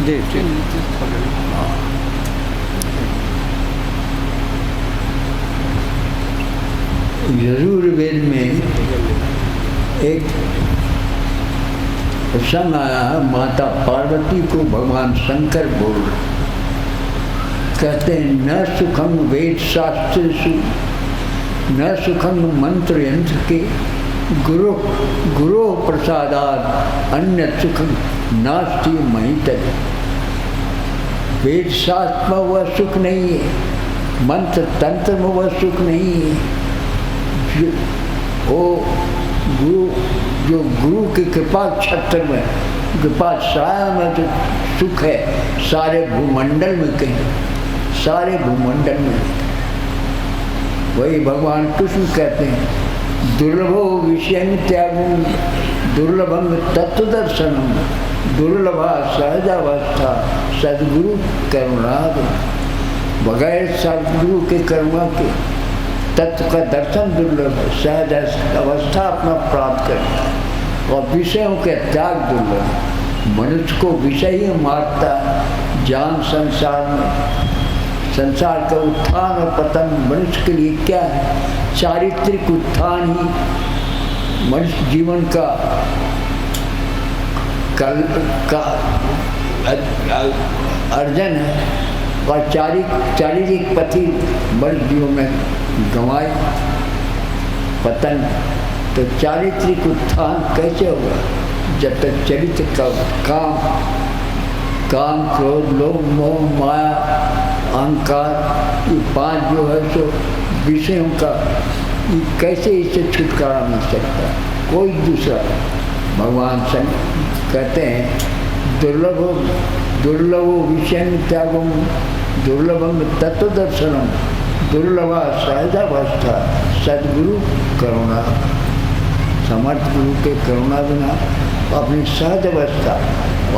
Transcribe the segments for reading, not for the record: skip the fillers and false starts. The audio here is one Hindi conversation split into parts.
जी जी। यजुर्वेद में एक प्रसंग आया है, माता पार्वती को भगवान शंकर बोल रहे, कहते हैं न सुखम वेद शास्त्र न सुखम मंत्र यंत्र के गुरु प्रसादात अन्य सुखम नास्ति महितः। वेद शास्त्र में वह सुख नहीं है, मंत्र तंत्र में वह सुख नहीं है, वो जो गुरु की कृपा छत्र में, कृपा छाया में तो सुख है सारे भूमंडल में, कहीं सारे भूमंडल में। वही भगवान कृष्ण कहते हैं दुर्लभो विषय त्यागम दुर्लभम तत्वदर्शनम दुर्लभा सहजावस्था सदगुरु करुणाद। बगैर सदगुरु के करुणा के तत्व का दर्शन दुर्लभ है, सहज अवस्था अपना प्राप्त करता है, और विषयों के त्याग दुर्लभ है। मनुष्य को विषय ही मारता है। जान संसार में, संसार का उत्थान और पतन मनुष्य के लिए क्या है? चारित्रिक उत्थान ही मनुष्य जीवन का अर्जन है, और शारीरिक पति मनुष्य जीवन में गंवाए पतन। तो चारित्रिक उत्थान कैसे होगा? जब तक चरित्र का काम क्रोध लोभ मोह माया अहंकार, ये पांच जो है सो विषयों का, ये कैसे इससे छुटकारा मिल सकता है? कोई दूसरा। भगवान कहते हैं दुर्लभो विषय त्यागम दुर्लभम तत्वदर्शनम दुर्लभा सहजावस्था सदगुरु करुणा। समर्थ गुरु के करुणा बिना अपनी सहज अवस्था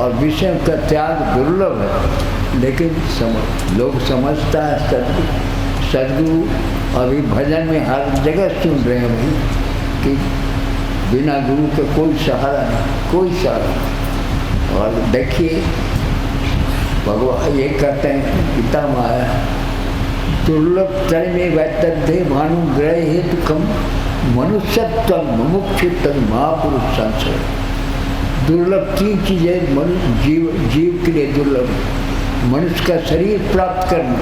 और विषय का त्याग दुर्लभ है। लेकिन लोग समझता है सदगुरु अभी भजन में हर जगह सुन रहे हैं भाई कि बिना गुरु के कोई सहारा नहीं, कोई सहारा नहीं। और देखिए भगवान ये कहते हैं पिता माया दुर्लभ तल में वैतध्य भानुग्रह हेतु कम मनुष्यत्व मुमुक्षुत्व महापुरुष संशय। दुर्लभ तीन चीजें जीव के लिए दुर्लभ। मनुष्य का शरीर प्राप्त करना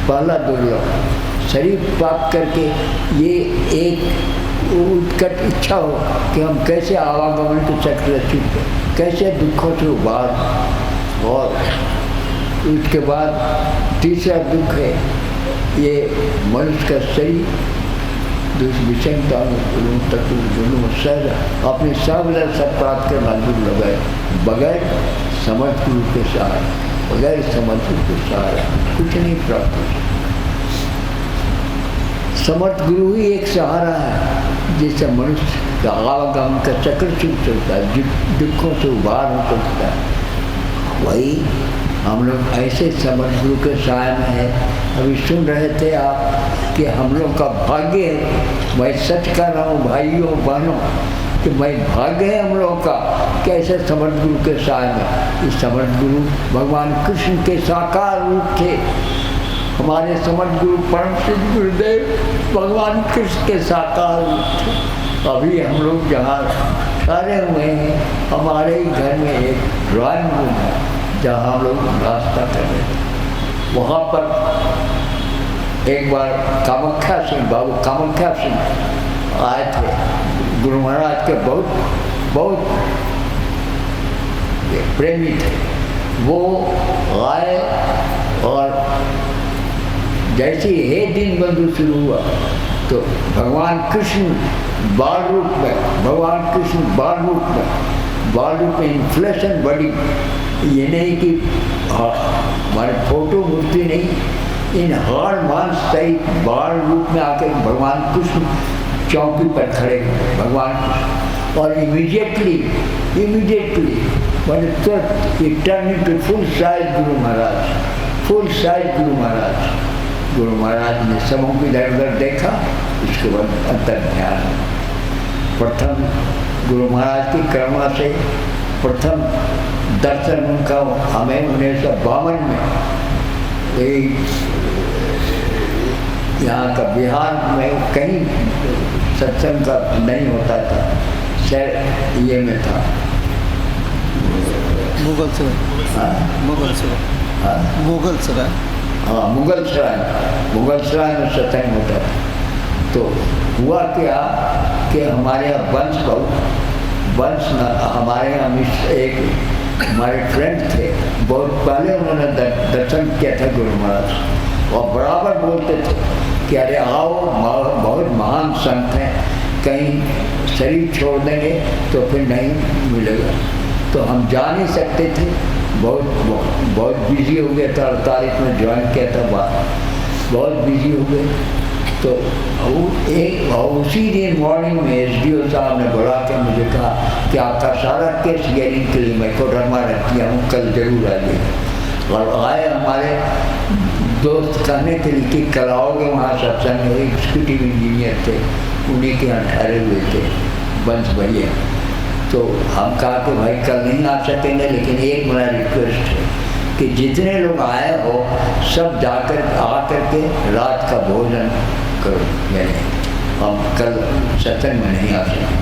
पहला दुर्लभ। शरीर प्राप्त करके ये एक उत्कट इच्छा हो कि हम कैसे आवागमन के चक्र से छूटे, कैसे दुखों से उबार। और उसके बाद तीसरा दुख है ये मनुष्य का शरीर विषमता अपने सब प्राप्त करना दुर्लभ है। बगैर समर्थ गुरु के सहारा, बगैर समर्थ गुरु के सहारा कुछ नहीं प्राप्त हो सकता। समर्थ गुरु ही एक सहारा है जिससे मनुष्य का आवागमन का चक्र छूट सकता है, दुखों से उबार हो सकता है। वही हम लोग ऐसे समर्थ गुरु के सहाय में है। अभी सुन रहे थे आप कि हम लोग का भाग्य है, मैं सच कर रहा हूँ भाइयों बहनों कि मैं भाग्य है हम लोगों का कैसे समर्थ गुरु के सहाय में। इस समर्थ गुरु भगवान कृष्ण के साकार रूप थे। हमारे समर्थ गुरु परम सिद्ध गुरुदेव भगवान कृष्ण के साकार रूप थे। अभी हम लोग जहाँ ठहरे हुए हैं हमारे ही घर में एक ड्राइंग रूम है जहाँ हम लोग नाश्ता कर रहे थे। वहाँ पर एक बार कामाख्या सिंह, बाबू कामाख्या सिंह आए थे। गुरु महाराज के बहुत प्रेमी थे। वो आए और जैसे ही दिन बंधु शुरू हुआ तो भगवान कृष्ण बाल रूप में, भगवान कृष्ण बाल रूप में इन्फ्लेशन बढ़ी। ये नहीं कि हमारे फोटो मूर्ति नहीं, इन हाड़ मांस सहित बाल रूप में आकर भगवान कृष्ण चौकी पर खड़े भगवान कृष्ण। और इमीडिएटली मैंने turn into full size Guru Maharaj, full size Guru Maharaj. Guru Maharaj ने सबों को इधर उधर देखा, उसके बाद अंतर ध्यान। प्रथम गुरु महाराज की करुणा से प्रथम दर्शन उनका हमें 1952 में यहाँ का बिहार में कहीं सत्संग का नहीं होता था, शहर ये में था मुगल सराय। हाँ मुगल सराय। हाँ मुगल सराय। हाँ मुगल सराय में सत्संग होता था। तो हुआ क्या कि हमारे यहाँ वंश हमारे यहाँ एक हमारे फ्रेंड थे, बहुत पहले उन्होंने दर्शन किया था गुरु महाराज, और बराबर बोलते थे कि अरे आओ, बहुत महान संत हैं, कहीं शरीर छोड़ देंगे तो फिर नहीं मिलेगा। तो हम जा नहीं सकते थे, बहुत बिजी हो गया था, 48 में ज्वाइन किया था, बहुत बिजी हो गए। तो उसी दिन मॉर्निंग में SDO साहब ने बुला के मुझे कहा कि आपका सारा केस हियरिंग के लिए मैं कोडरमा रखती हूँ, कल जरूर आ जाइए। और आए हमारे दोस्त कहने के लिए कि कल आओगे वहाँ सत्संग में, एग्जीक्यूटिव इंजीनियर थे, उन्हीं के यहाँ ठहरे हुए थे बंस भैया। तो हम कहा कि भाई कल नहीं आ सकेंगे, लेकिन एक मेरा रिक्वेस्ट है कि जितने लोग आए हो सब जाकर आकर के रात का भोजन करो, यानी हम कल सत्संग में नहीं आ सकते।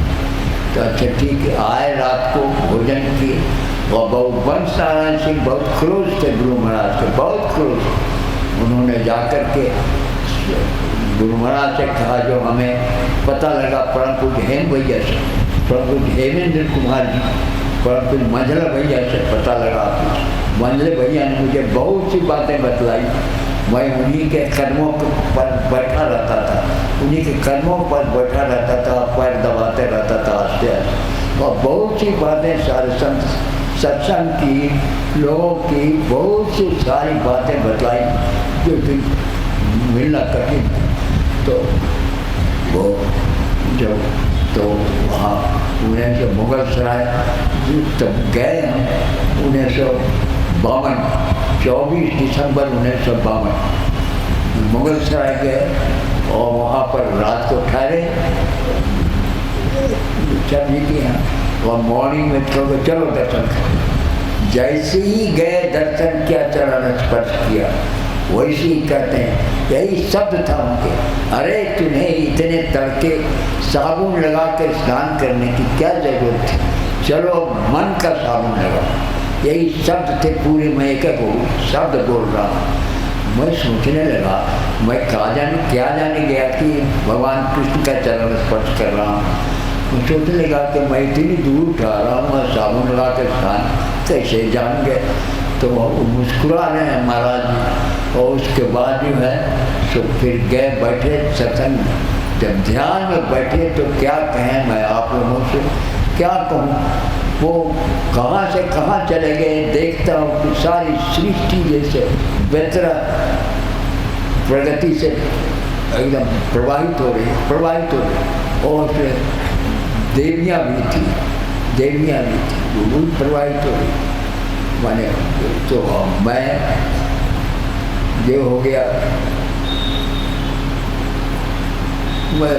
तो अच्छा ठीक है, आए, रात को भोजन किए, और वंश नारायण सिंह बहुत क्लोज थे गुरु महाराज के, बहुत क्लोज। उन्होंने जाकर के गुरु महाराज से कहा, जो हमें पता लगा परम पूज्य हेम भैया से, परम पूज्य हेमेंद्र कुमार जी, परम पूज्य मंझला भैया से पता लगा। मंझले भैया ने मुझे बहुत सी बातें बतलाई, मैं उन्हीं के कदमों पर बैठा रहता था, उन्हीं के कदमों पर बैठा रहता था, पैर दबाते रहता था आस्ते आस्ते, और बहुत सी बातें सारे सत्संग की, लोगों की बहुत सी सारी बातें बतलाई जो कि मिलना कठिन। तो वो जब तो वहाँ 1952 मुगल सराय तब गए हम, 1952 24 दिसंबर 1952 मुगल सराय गए, और वहाँ पर रात को ठहरे सब्जी के यहाँ, और मॉर्निंग में चलो दर्शन करें। जैसे ही गए दर्शन किया, चरण स्पर्श किया, वैसे ही कहते हैं, यही शब्द था उनके, अरे तुम्हें इतने तड़के साबुन लगा कर स्नान करने की क्या जरूरत थी, चलो मन का साबुन लगाओ। यही शब्द थे पूरे, मैं एक शब्द बोल रहा हूँ। मैं सोचने लगा, मैं क्या जाने गया कि भगवान कृष्ण का चरण स्पर्श कर रहा हूँ। मैं सोचने लगा कि मैं इतनी दूर उठा रहा हूँ, मैं साबुन लगा कर स्नान कैसे जान गए। तो वो मुस्कुरा रहे हैं महाराज जी, और उसके बाद जो है तो फिर गए बैठे सत्संग में। जब ध्यान में बैठे तो क्या कहें, मैं आप लोगों से क्या कहूँ, वो कहाँ से कहाँ चले गए। देखता हूँ कि सारी सृष्टि जैसे बेहतर प्रगति से एकदम प्रवाहित हो रही, और फिर देवियाँ भी थी, वो भी प्रवाहित हो रही। माने तो मैं जो हो गया, मैं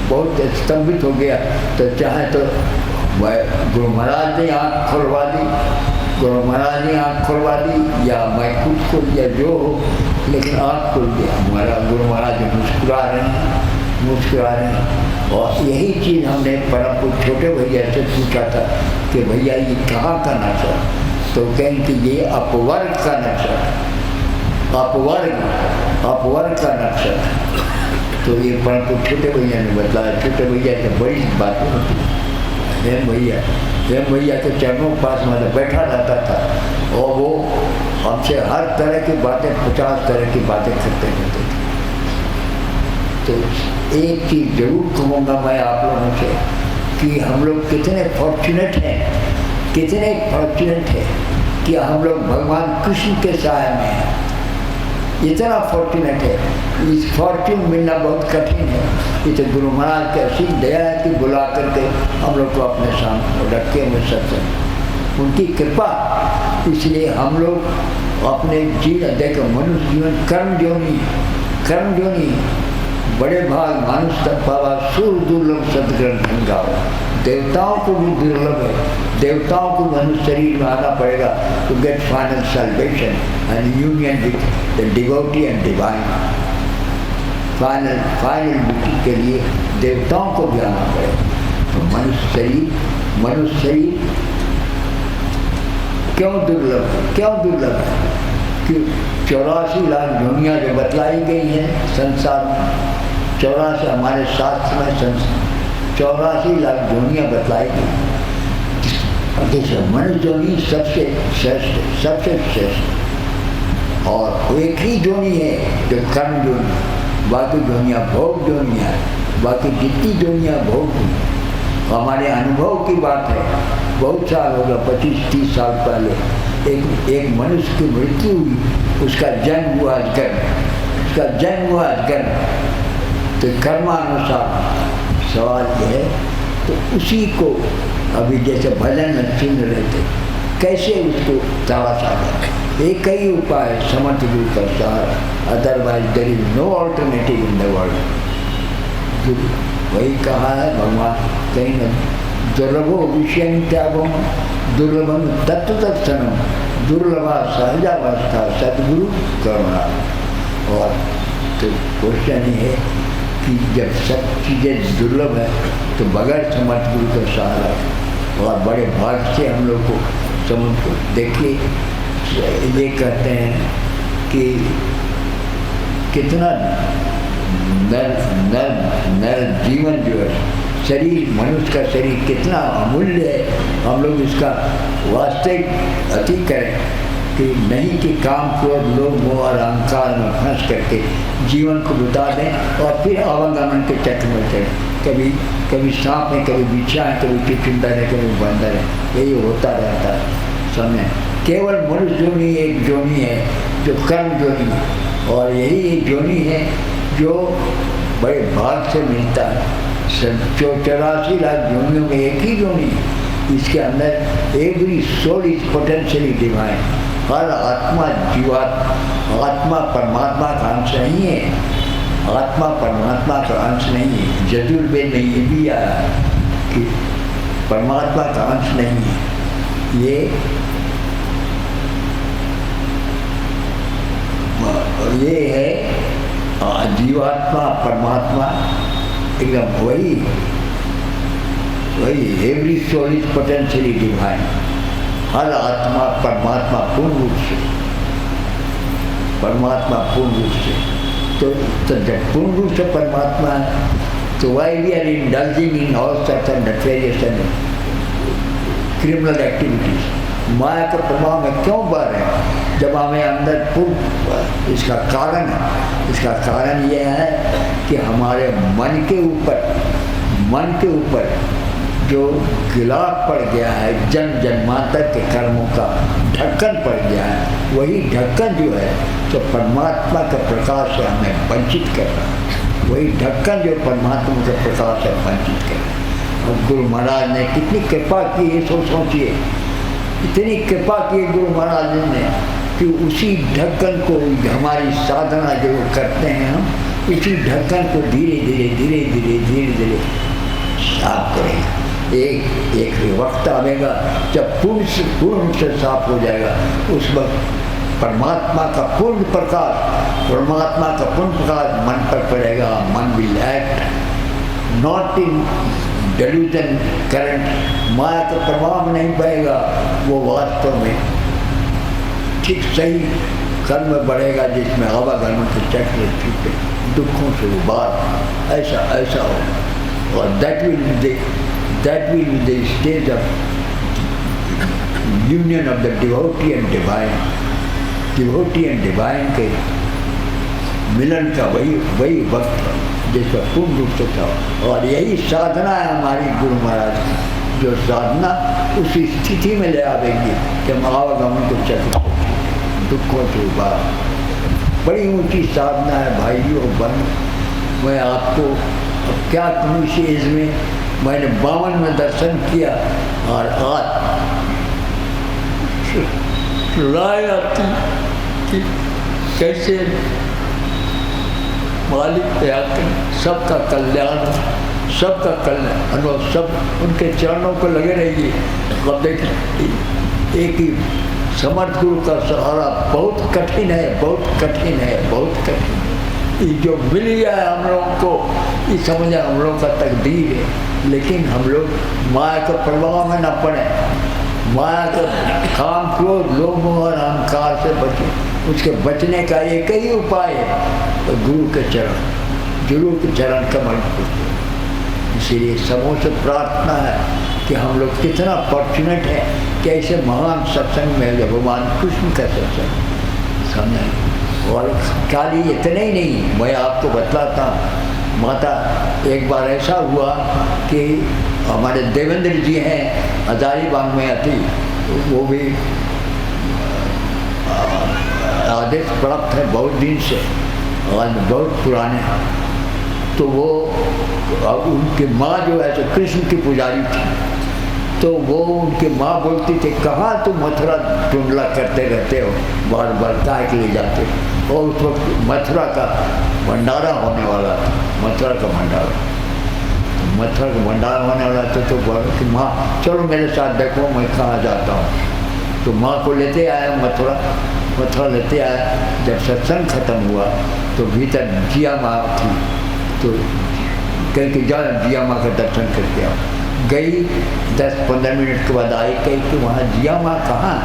बहुत स्तंभित हो गया। तो चाहे तो मैं गुरु महाराज ने आँख खुलवा दी, या मैं खुद को, या जो हो, लेकिन आँख खुल गया। हमारा गुरु महाराज मुस्कुरा रहे हैं। और यही चीज़ हमने परम पूज्य छोटे भैया से पूछा था कि भैया ये कहाँ का नशा, तो कहें कि ये अपवर्ग का नक्शा, अपवर्ग का नक्शा। तो ये परम छोटे भैया ने बताया। छोटे भैया से बड़ी बातें होती, हेम भैया के चरणों के पास में बैठा रहता था, और वो हमसे हर तरह की बातें, 50 तरह की बातें करते रहते थे। तो एक चीज़ जरूर कहूँगा मैं आप लोगों से कि हम लोग कितने फॉर्चुनेट हैं कि हम लोग भगवान कृष्ण के साय में हैं। इतना फॉर्चुनेट है, इस फॉर्चून मिलना बहुत कठिन है। ये तो गुरु महाराज की असीम दया है कि बुला करके हम लोग को अपने सामने रखे हुए सत्संग, उनकी कृपा। इसलिए हम लोग अपने जीवन, देखो मनुष्य जीवन कर्म जोनी बड़े भाग मानुष तक पावा, सुर दुर्लभ सदग्रंथ गाओ। देवताओं को भी दुर्लभ है, देवताओं को मनुष्य शरीर में आना पड़ेगा to get final salvation and union with the devotee and divine. Final मुक्ति के लिए देवताओं को भी आना पड़ेगा। तो मनुष्य शरीर क्यों दुर्लभ है? कि 84 लाख दुनिया जो बतलाई गई है संसार में, 84 हमारे शास्त्र में 84 लाख दुनिया बतलाई गई। देखिए मनुष्य जोनी सबसे श्रेष्ठ और एक ही जोनी है जो कर्म जोनी, बाकी दुनिया भोग जोनी है, बाकी जितनी दुनिया भोग हमारे अनुभव की बात है। बहुत साल होगा 25-30 साल पहले एक मनुष्य की मृत्यु हुई, उसका जन्म हुआ गर्भ, तो कर्मानुसार सवाल यह है। तो उसी को अभी जैसे भजन में सुन रहे थे, कैसे उसको तलाश आ गया। एक ही उपाय है समर्थ गुरु का सहारा, otherwise there is no alternative in the world. वही कहा है भगवान कहीं न, दुर्लभो विषय त्यागो दुर्लभम तत्वदर्शनम दुर्लभा सहजावस्था सद्गुरु करुणा। और तो क्वेश्चन ये है कि जब सब चीज़ें दुर्लभ है तो बगैर समर्थ गुरु का सहारा और बड़े भाग से हम लोग को समझ को देखिए। ये कहते हैं कि कितना नर जीवन जो है, शरीर मनुष्य का शरीर कितना अमूल्य है। हम लोग इसका वास्तविक अति करें कि नहीं कि काम क्रोध लोभ मोह और अहंकार में फंस करके जीवन को बिता दें और फिर आवागमन के चक्र में चढ़ें। कभी सांप है, कभी बिच्छा है, कभी चिचिंदर है, कभी बंदर है, यही होता रहता है समय। केवल मनुष्य जोनी एक जोनी है जो कर्म जोनी है, और यही एक जोनी है जो बड़े भाग से मिलता है। 84 लाख जोनियों में एक ही जोनी है। इसके अंदर every soul is potentially divine. हर आत्मा आत्मा परमात्मा का अंश नहीं है, आत्मा परमात्मा का अंश नहीं है। यजुर्वेद में ये भी आया है कि परमात्मा का अंश नहीं है। ये है जीवात्मा परमात्मा एकदम वही every soul is potentially divine. हर आत्मा परमात्मा पूर्ण रूप से तो जब पूर्ण रूप से परमात्मा है तो why we are indulging in all such nefarious and criminal activities. माया के प्रभाव में क्यों बढ़ रहे हैं जब हमें अंदर पूर्ण। इसका कारण यह है कि हमारे मन के ऊपर जो गिलाफ पड़ गया है, जन्मांतर के कर्मों का ढक्कन पड़ गया है, वही ढक्कन जो है तो परमात्मा के प्रकाश से हमें वंचित कर रहा है। वही ढक्कन जो परमात्मा के प्रकाश से वंचित कर रहा है। और गुरु महाराज ने कितनी कृपा की है, सोचिए इतनी कृपा की गुरु महाराज ने कि उसी ढक्कन को हमारी साधना जो करते हैं हम, उसी ढक्कन को धीरे धीरे साफ करें। एक वक्त आएगा जब पूर्ण से साफ हो जाएगा। उस वक्त परमात्मा का पूर्ण प्रकाश मन पर पड़ेगा। मन will act not in delusion current, माया का प्रभाव नहीं पाएगा। वो वास्तव में ठीक सही कर्म बढ़ेगा जिसमें आवागमन के चक्र छूटे, दुखों से उबार ऐसा हो। और that will be the stage of union of the devotee and divine के मिलन का वही वक्त है जिसका पूर्ण रूप से था। और यही साधना है हमारी गुरु महाराज की, जो साधना उस स्थिति में ले आवेंगे कि हम आवागमन के चक्र दुखों से उबार। बड़ी ऊंची साधना है भाइयों बहन। मैं आपको क्या कहूँ, इस एज में मैंने 52 में दर्शन किया और आज राय आती कि कैसे मालिक दया कर सबका कल्याण सबका कल्याण अनुभव, सब उनके चरणों को लगे रहिए। अब देखिए एक ही समर्थ गुरु का सहारा बहुत कठिन है, बहुत कठिन है, बहुत कठिन है। ये जो मिल गया है हम लोगों को, ये समझे हम लोगों का तकदीर है। लेकिन हम लोग माया के प्रभाव में न पड़े, माया के काम क्रोध लोभ और अहंकार से बचे। उसके बचने का एक ही उपाय है, तो गुरु के चरण, गुरु के चरण कमल। इसीलिए सबों से प्रार्थना है कि हम लोग कितना फॉर्चुनेट है कि ऐसे महान सत्संग में भगवान कृष्ण का सत्संग समझे। और खाली इतने ही नहीं, मैं आपको बतलाता हूँ माता, एक बार ऐसा हुआ कि हमारे देवेंद्र जी हैं हजारीबाग में आती, वो भी आदेश प्राप्त है बहुत दिन से, आज बहुत पुराने। तो वो उनकी माँ जो है तो कृष्ण की पुजारी थी, तो वो उनकी माँ बोलती थी कहाँ तुम मथुरा टुंडला करते रहते हो, बार बार काय के लिए जाते हो। और उस वक्त मथुरा का भंडारा होने वाला था, मथुरा का भंडारा, मथुरा का भंडारा होने वाला था। तो बोला कि माँ चलो मेरे साथ देखो मैं कहाँ जाता हूँ। तो माँ को लेते आया मथुरा लेते आया। जब सत्संग खत्म हुआ तो भीतर जिया माँ थी, तो कहीं कि जा जिया माँ का दर्शन करके आओ। गई 10-15 मिनट के बाद आई, कही कि वहाँ जिया माँ कहाँ,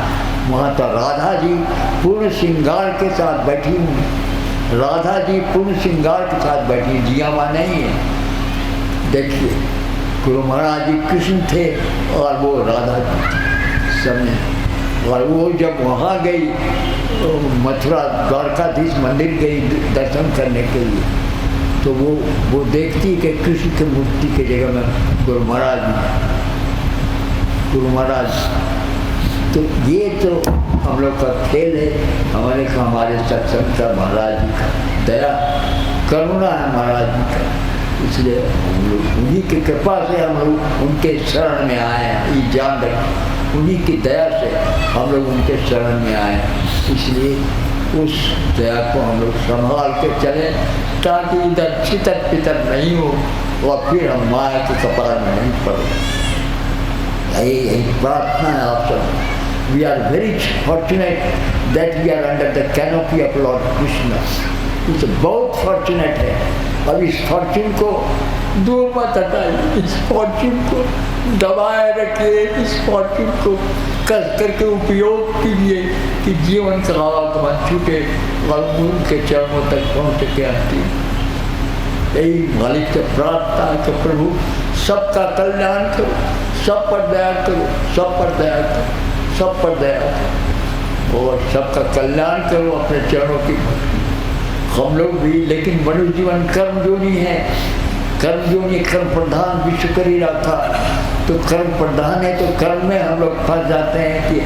वहाँ तो राधा जी पूर्ण श्रृंगार के साथ बैठी हूँ, राधा जी पूर्ण श्रृंगार के साथ बैठी, जिया माँ नहीं है। देखिए गुरु महाराज जी कृष्ण थे और वो राधा जी समझे। और वो जब वहाँ गई तो मथुरा द्वारकाधीश मंदिर गई दर्शन करने के लिए, तो वो देखती कि कृष्ण की मूर्ति की जगह में गुरु महाराज। तो ये तो हम लोग का खेल है, हमारे सत्संग का महाराज जी का दया करुणा है महाराज जी का। इसलिए हम लोग उन्हीं की कृपा से हम लोग उनके शरण में आए हैं, ये जान रखें, उन्हीं की दया से हम लोग उनके शरण में आए हैं। इसलिए उस दया को हम लोग संभाल के चले ताकि इधर छितर पितर नहीं हो और फिर हम माया के कपाल में नहीं पड़े। यही प्रार्थना है आप सब। We are very fortunate that we are under the canopy of Lord Krishna. इस बहुत फॉर्चुनेट है। अब इस फॉर्चून को दूर मत हटाइए, इस फॉर्चून को दबाए रखिए, इस फॉर्चून को कस करके उपयोग कीजिए कि जीवन का आगमन छूटे और उनके चरणों तक पहुँच के आती। यही मालिक से प्रार्थना कि प्रभु सबका कल्याण करो, सब पर दया करो, सब पर दया करो, सब पर दया करो और सबका कल्याण करो अपने चरणों की। हम लोग भी, लेकिन मनुष्य जीवन कर्म जोनी है, कर्म जोनी, कर्म प्रधान विश्व कर ही रखा, तो कर्म प्रधान है तो कर्म में हम लोग फंस जाते हैं कि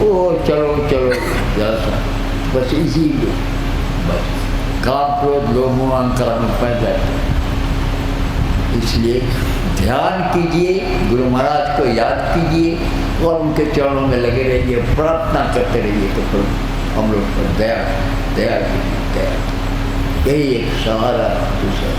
ओ चलो जैसा, बस इसीलिए बस काम क्रोध लोभ मोह अहंकार में फंस जाते हैं। इसलिए ध्यान कीजिए, गुरु महाराज को याद कीजिए और उनके चरणों में लगे रहिए, प्रार्थना करते रहिए तो प्रभु हम लोग पर दया कीजिए। यही एक सहारा दूसरा